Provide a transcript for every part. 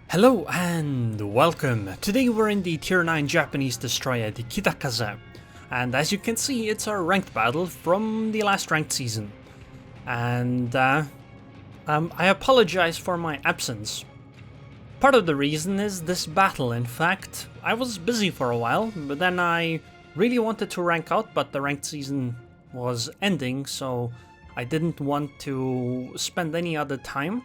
Hello and welcome. Today we're in the tier 9 Japanese destroyer, the Kitakaze. And as you can see, it's our ranked battle from the last ranked season. And I apologize for my absence. Part of the reason is this battle. In fact, I was busy for a while, but then I really wanted to rank out, but the ranked season was ending, so I didn't want to spend any other time.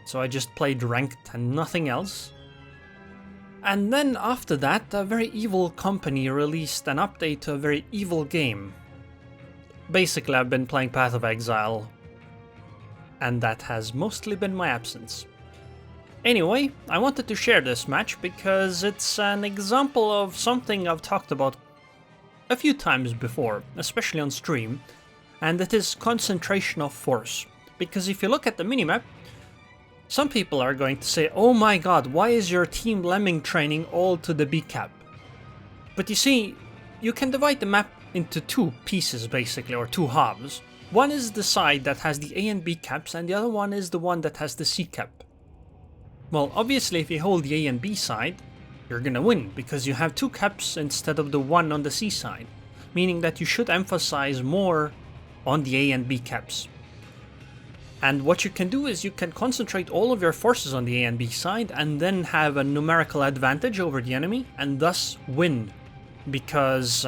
So I just played ranked and nothing else. And then after that, a very evil company released an update to a very evil game. Basically, I've been playing Path of Exile, and that has mostly been my absence. Anyway, I wanted to share this match because it's an example of something I've talked about a few times before, especially on stream, and it is concentration of force. Because if you look at the minimap, some people are going to say, oh my god, why is your team Lemming training all to the B cap? But you see, you can divide the map into two pieces basically, or two halves. One is the side that has the A and B caps, and the other one is the one that has the C cap. Well, obviously if you hold the A and B side, you're gonna win, because you have two caps instead of the one on the C side. Meaning that you should emphasize more on the A and B caps. And what you can do is you can concentrate all of your forces on the A and B side and then have a numerical advantage over the enemy and thus win. Because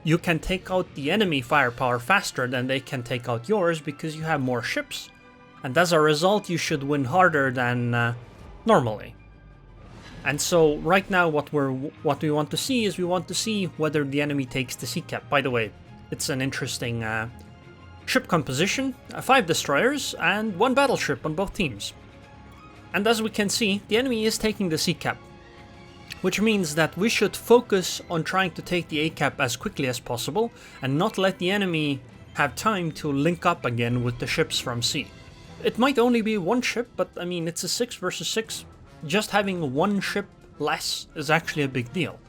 you can take out the enemy firepower faster than they can take out yours because you have more ships. And as a result you should win harder than normally. And so right now what we want to see is we want to see whether the enemy takes the C cap. By the way, it's an interesting ship composition, 5 destroyers and 1 battleship on both teams. And as we can see, the enemy is taking the C cap, which means that we should focus on trying to take the A cap as quickly as possible and not let the enemy have time to link up again with the ships from C. It might only be one ship, but I mean it's a 6 versus 6. Just having one ship less is actually a big deal.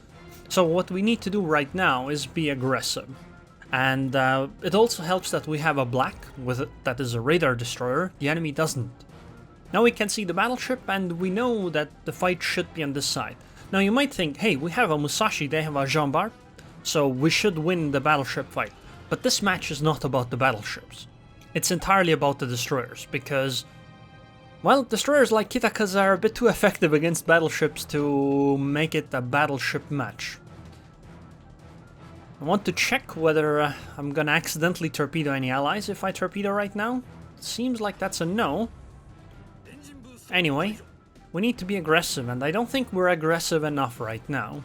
So what we need to do right now is be aggressive. And it also helps that we have a black that is a radar destroyer. The enemy doesn't. Now we can see the battleship and we know that the fight should be on this side. Now you might think, hey, we have a Musashi, they have a Jean Bart, so we should win the battleship fight. But this match is not about the battleships. It's entirely about the destroyers, because, well, destroyers like Kitakaze are a bit too effective against battleships to make it a battleship match. I want to check whether I'm gonna accidentally torpedo any allies if I torpedo right now. Seems like that's a no. Anyway, we need to be aggressive, and I don't think we're aggressive enough right now.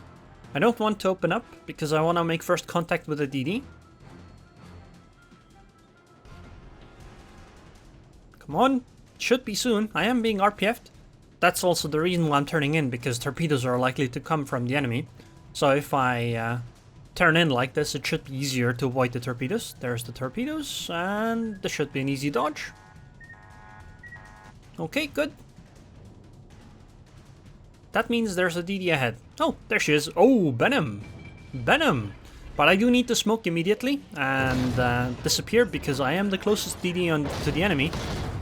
I don't want to open up because I want to make first contact with the DD. Come on, it should be soon. I am being RPF'd. That's also the reason why I'm turning in, because torpedoes are likely to come from the enemy. So if I turn in like this, it should be easier to avoid the torpedoes. There's the torpedoes, and this should be an easy dodge. Okay, good. That means there's a DD ahead. Oh, there she is. Oh, Venom. Venom. But I do need to smoke immediately and disappear, because I am the closest DD to the enemy,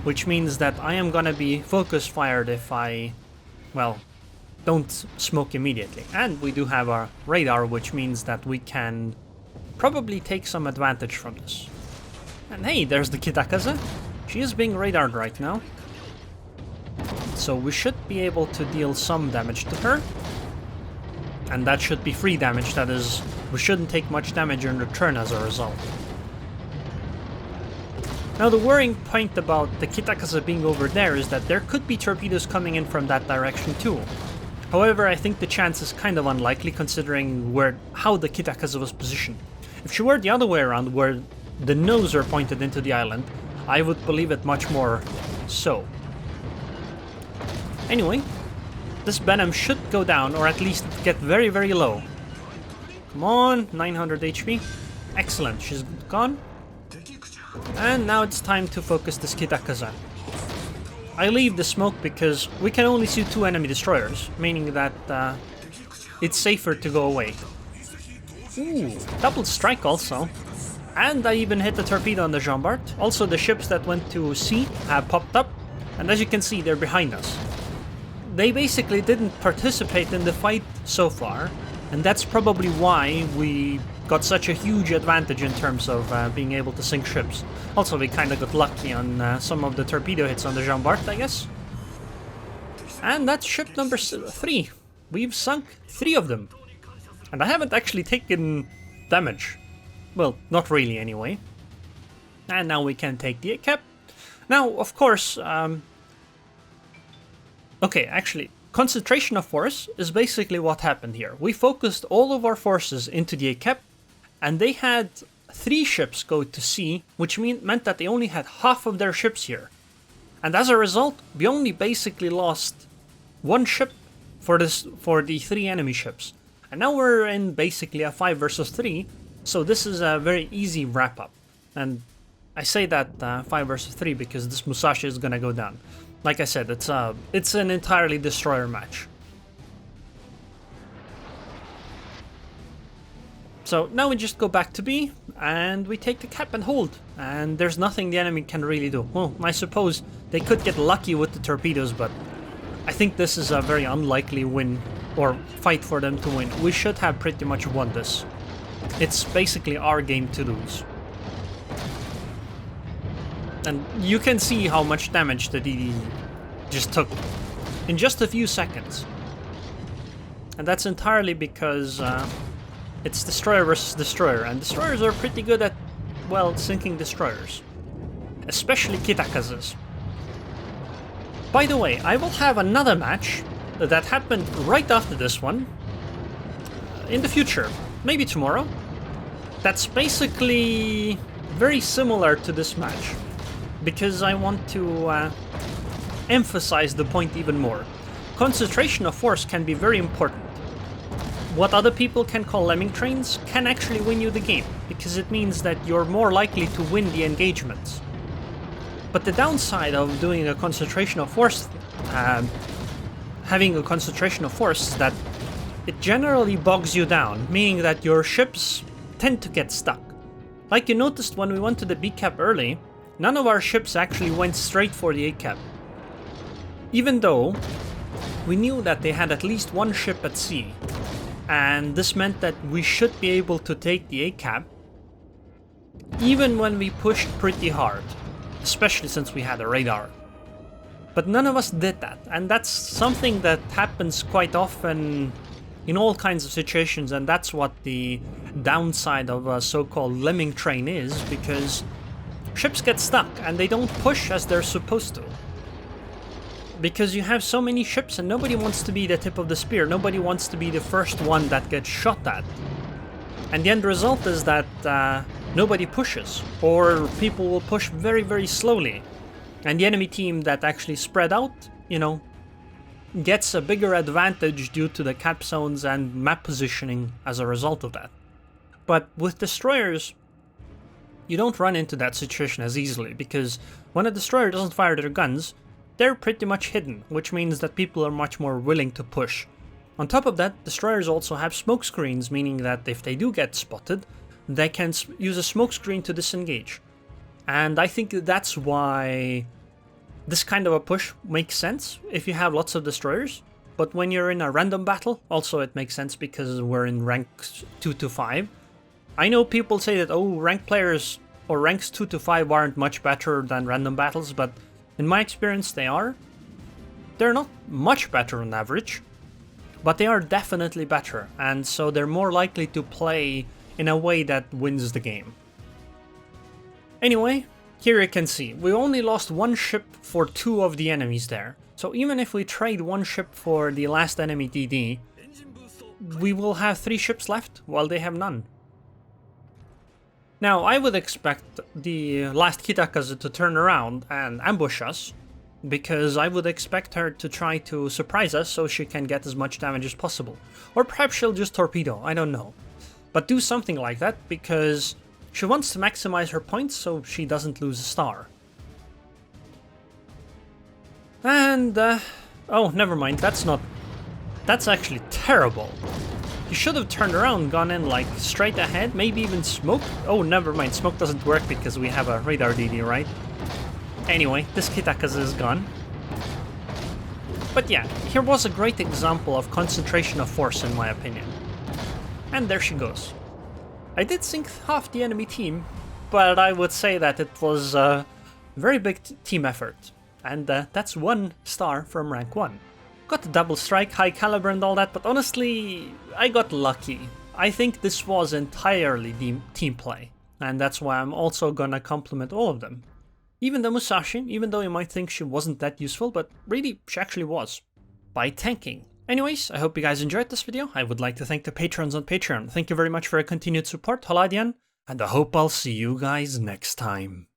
which means that I am gonna be focus fired if I, well, don't smoke immediately. And we do have our radar, which means that we can probably take some advantage from this. And hey, there's the Kitakaze. She is being radared right now. So we should be able to deal some damage to her. And that should be free damage, that is, we shouldn't take much damage in return as a result. Now the worrying point about the Kitakaze being over there is that there could be torpedoes coming in from that direction too. However, I think the chance is kind of unlikely considering how the Kitakaze was positioned. If she were the other way around, where the nose are pointed into the island, I would believe it much more so. Anyway, this Venom should go down, or at least get very, very low. Come on, 900 HP. Excellent, she's gone. And now it's time to focus this Kitakaze. I leave the smoke because we can only see 2 enemy destroyers, meaning that it's safer to go away. Ooh, double strike also. And I even hit the torpedo on the Jean Bart. Also, the ships that went to C have popped up. And as you can see, they're behind us. They basically didn't participate in the fight so far, and that's probably why we got such a huge advantage in terms of being able to sink ships. Also, we kind of got lucky on some of the torpedo hits on the Jean Bart, I guess. And that's ship number 3. We've sunk 3 of them. And I haven't actually taken damage. Well, not really anyway. And now we can take the cap. Now, of course, okay, actually, concentration of force is basically what happened here. We focused all of our forces into the cap, and they had 3 ships go to sea, which meant that they only had half of their ships here. And as a result, we only basically lost 1 ship for the 3 enemy ships. And now we're in basically a 5 versus 3, so this is a very easy wrap-up. And I say that 5 versus 3 because this Musashi is gonna go down. Like I said, it's an entirely destroyer match. So now we just go back to B, and we take the cap and hold. And there's nothing the enemy can really do. Well, I suppose they could get lucky with the torpedoes, but I think this is a very unlikely win, or fight for them to win. We should have pretty much won this. It's basically our game to lose. And you can see how much damage the DD just took in just a few seconds. And that's entirely because it's destroyer versus destroyer, and destroyers are pretty good at, well, sinking destroyers. Especially Kitakazes. By the way, I will have another match that happened right after this one in the future, maybe tomorrow. That's basically very similar to this match, because I want to emphasize the point even more. Concentration of force can be very important. What other people can call lemming trains can actually win you the game, because it means that you're more likely to win the engagements. But the downside of doing a concentration of force, having a concentration of force, is that it generally bogs you down, meaning that your ships tend to get stuck. Like you noticed when we went to the B cap early, none of our ships actually went straight for the A cap. Even though we knew that they had at least 1 ship at sea, and this meant that we should be able to take the A cap, even when we pushed pretty hard, especially since we had a radar. But none of us did that, and that's something that happens quite often in all kinds of situations, and that's what the downside of a so-called lemming train is, because ships get stuck and they don't push as they're supposed to. Because you have so many ships and nobody wants to be the tip of the spear, nobody wants to be the first one that gets shot at. And the end result is that nobody pushes, or people will push very, very slowly. And the enemy team that actually spread out, you know, gets a bigger advantage due to the cap zones and map positioning as a result of that. But with destroyers, you don't run into that situation as easily, because when a destroyer doesn't fire their guns, they're pretty much hidden, which means that people are much more willing to push. On top of that, destroyers also have smoke screens, meaning that if they do get spotted, they can use a smoke screen to disengage. And I think that's why this kind of a push makes sense if you have lots of destroyers. But when you're in a random battle, also it makes sense because we're in ranks 2 to 5. I know people say that, oh, rank players or ranks 2 to 5 aren't much better than random battles, but in my experience they are. They're not much better on average, but they are definitely better, and so they're more likely to play in a way that wins the game. Anyway, here you can see, we only lost 1 ship for 2 of the enemies there. So even if we trade 1 ship for the last enemy DD, we will have 3 ships left, while they have none. Now, I would expect the last Kitakaze to turn around and ambush us, because I would expect her to try to surprise us so she can get as much damage as possible. Or perhaps she'll just torpedo, I don't know. But do something like that, because she wants to maximize her points so she doesn't lose a star. And, oh, never mind, that's actually terrible. You should have turned around, gone in like straight ahead, maybe even smoke. Oh, never mind, smoke doesn't work because we have a radar DD, right? Anyway, this Kitakaze is gone. But yeah, here was a great example of concentration of force in my opinion. And there she goes. I did sink half the enemy team, but I would say that it was a very big team effort. And that's 1 star from rank 1. Got the double strike, high caliber and all that, but honestly, I got lucky. I think this was entirely team play, and that's why I'm also gonna compliment all of them. Even the Musashi, even though you might think she wasn't that useful, but really, she actually was. By tanking. Anyways, I hope you guys enjoyed this video. I would like to thank the patrons on Patreon. Thank you very much for your continued support, Haladian, and I hope I'll see you guys next time.